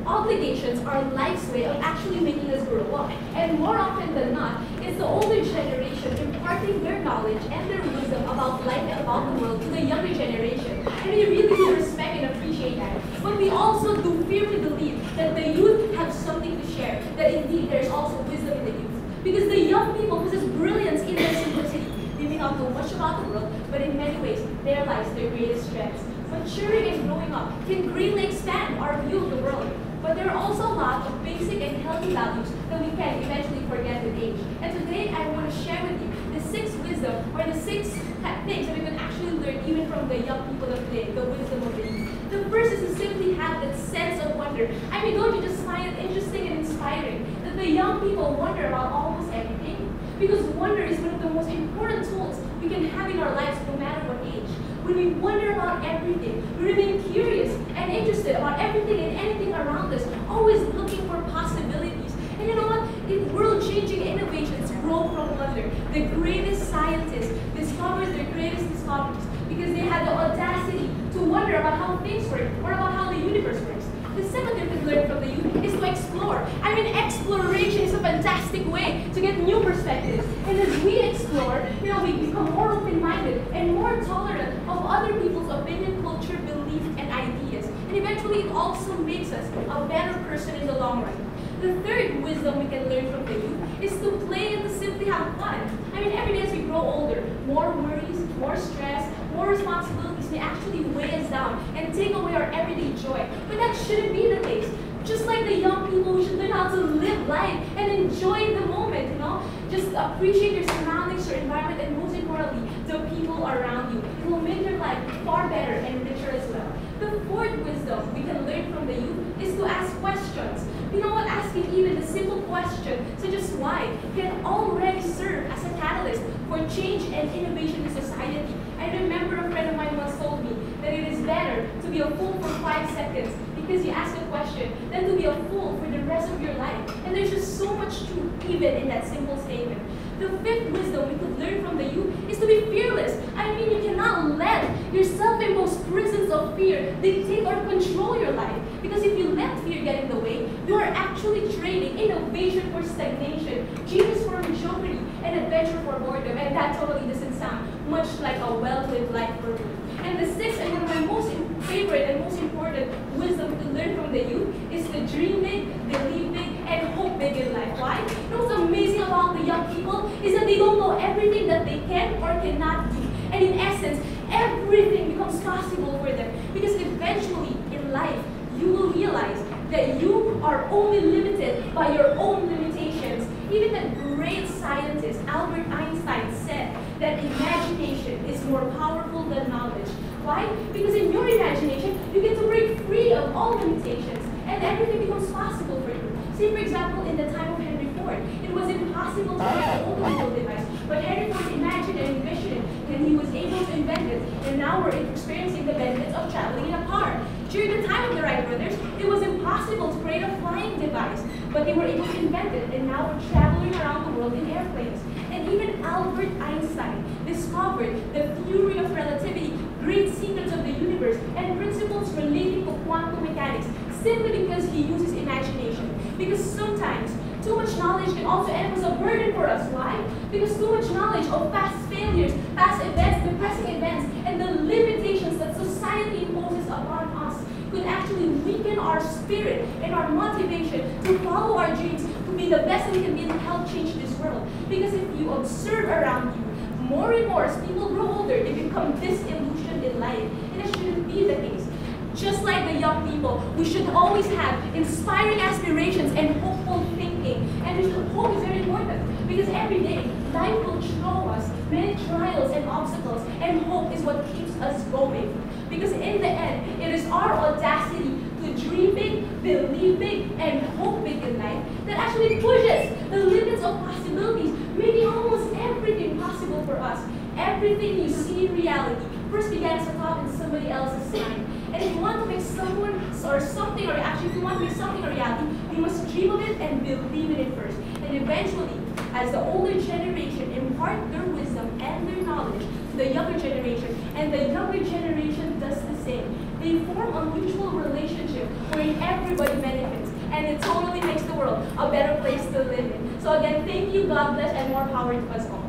Obligations are life's way of actually making us grow up. And more often than not, it's the older generation imparting their knowledge and their wisdom about life and about the world to the younger generation. And we really do respect and appreciate that. But we also do firmly believe that the youth have something to share, that indeed there's also wisdom in the youth. Because the young people possess brilliance in their simplicity. They may not know much about the world, but in many ways, their lives, their greatest strengths. Maturing and growing up can greatly expand our view of the world. But there are also a lot of basic and healthy values that we can eventually forget with age. And today I want to share with you the 6 wisdom, or the 6 things that we can actually learn even from the young people of today, the wisdom of the youth. The first is to simply have that sense of wonder. I mean, don't you just find it interesting and inspiring that the young people wonder about almost everything? Because wonder is one of the most important tools we can have in our lives no matter what age. When we wonder about everything, we remain curious and interested about everything and anything around us, always looking for possibilities. And you know what? World-changing innovations grow from wonder. The greatest scientists discovered their greatest discoveries because they had the audacity to wonder about how things work or about how the universe works. The second thing we can learn from the youth is to explore. I mean, exploration is a fantastic way to get new perspectives. And as we explore, we become more open-minded and more tolerant of other people's opinion, culture, belief, and ideas. And eventually, it also makes us a better person in the long run. The third wisdom we can learn from the youth is to play and to simply have fun. I mean, every day as we grow older, more worries, more stress, more responsibilities may actually weigh us down and take away our everyday joy. But that shouldn't be the case. Just like the young people, we should learn how to live life and enjoy the moment, Just appreciate your surroundings, your environment, and most importantly, the people around you. It will make your life far better and richer as well. The fourth wisdom we can learn from the youth is to ask questions. You know what? Asking even a simple question, such as why, can already serve as a catalyst for change and innovation in society. I remember a friend of mine once told me that it is better to be a fool for 5 seconds because you ask a question than to be a fool for the rest of your life. And there's just so much truth even in that simple statement. The fifth wisdom we could learn from the youth is to be fearless. I mean, you cannot let your self-imposed prisons of fear dictate or control your life. Because if you let fear get in the way, you are actually trading innovation for stagnation, genius for mediocrity, and adventure for boredom. And that totally doesn't sound much like a well-lived life for me. And the sixth, and one of my most favorite and most important wisdom to learn from the youth is to dream big, believe big, and hope big in life. Why? You know what's amazing about the young people is that they don't know everything that they can or cannot do. And in essence, everything becomes possible for them. Because eventually in life, you will realize that you are only limited by your own limitations. Even the great scientist Albert Einstein said that imagination is more powerful than knowledge. Why? Because in your imagination, you get to break free of all limitations and everything becomes possible for you. See, for example, in the time of Henry Ford, it was impossible to make an automobile device, but Henry Ford imagined and envisioned it, and he was able to invent it, and now we're experiencing the benefits of traveling in a car. During the time of the Wright brothers, it was impossible to create a flying device, but they were able to invent it, and now we're traveling around the world in airplanes. And even Albert Einstein discovered the theory of relativity, great secrets of the universe, and principles relating to quantum mechanics, simply because he uses imagination. Because sometimes, too much knowledge can also end as a burden for us. Why? Because too much knowledge of past failures, past events, depressing events, and the limitations that society imposes upon us could actually weaken our spirit and our motivation to follow our dreams, to be the best we can be and help change this world. Because if you observe around you, more and more as people grow older, they become disillusioned in life. And it shouldn't be the case. Just like the young people, we should always have inspiring aspirations and hopeful thinking. And hope is very important because every day, life will throw us many trials and obstacles, and hope is what keeps us going. Because in the end, it is our audacity to dream big, believe big, and hope big in life that actually pushes the limits of possibilities, making almost everything possible for us. Everything you see in reality first began as a thought in somebody else's mind. And if you want to make someone or something, or actually if you want to make something a reality, you must dream of it and believe in it first. And eventually, as the older generation impart their wisdom and their knowledge to the younger generation, and the younger generation does the same. They form a mutual relationship where everybody benefits, and it totally makes the world a better place to live in. So again, thank you, God bless, and more power to us all.